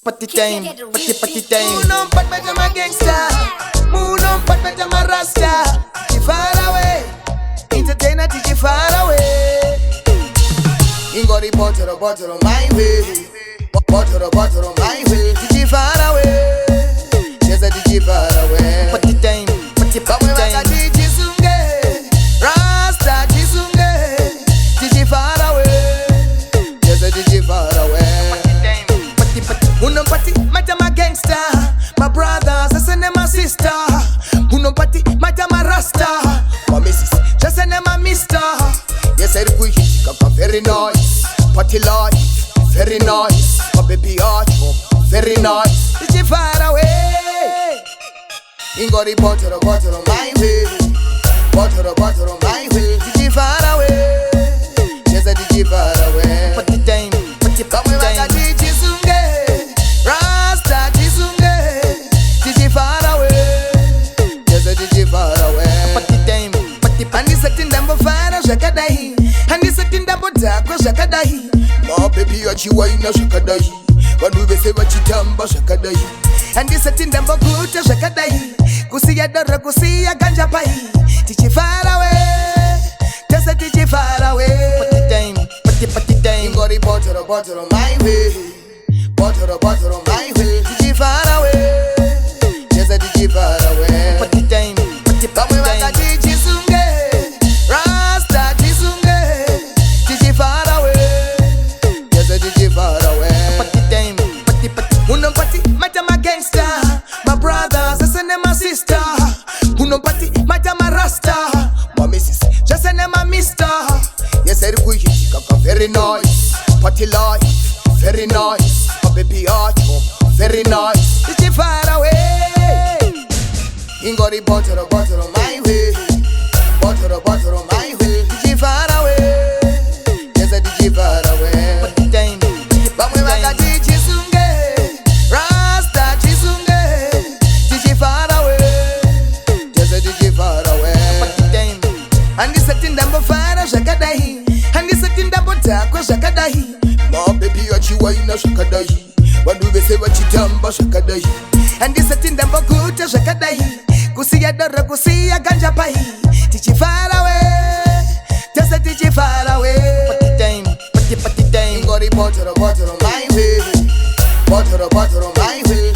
Party time, party time. Moon on pat but I'm a gangster. Moon on pat but I'm a rasta. She far away. Entertainer till she far away. Ingo the butter on my way. Butter on my way. Till she far away. Yes, I till she far away. Party time, party time. Rasta chisunge. Till she far away. Yes, I till she far away. Uno party, my gangster. My brothers, I send them my sister. Uno party, my rasta. My missus, just send them my mister. Yes, I agree, kaka very nice. Party life, very nice. My baby heart, very nice. Did you far away? Ingo the butter on my way. Butter on my way. Did you far away? Yes, I did you far away. Party time, party time. Rasta chisunge, chichi far away. Yes, chichi far away. Party time, and this setting them fire shakadahi, and this setting them dark shakadahi. My baby achiwa ina shakadahi, wandu bese wachitamba shakadahi, and this setting them good shakadahi. Kusiya dora kusiya ganja pai, chichi far away. Yes, chichi far away. party time. Ingo the butter on my way. Butter on my way. Did you far away? Yes, I did you far away. Party time, party time. Chisunge, Rasta chisunge. Did you far away? Yes, I did you far away. Party time, party. Uno party, my gangster. My brothers, I send them my sister. Uno party, my rasta. My missus, just send them my mister. Yes, I agree, kaka very nice. Party life, very nice. Baby heart, very nice. Did you far away? Ingo the butter on my way. Butter on my way. Did you far away? Yes, I did you far away. Party time, but we want to chisunge. Rasta chisunge. Did you far away? Yes, I did you far away. party time. And this setting them fire shakadahi. And this setting them dark shakadahi. My baby achiwa ina shakadahi. Wandu bese wachitamba shakadahi, and this setting them good shakadahi. Kusiya dora kusiya ganja pai. Tichi far away, just a tichi far away. Party time, party time. Ingo the butter on my way. Butter on my way.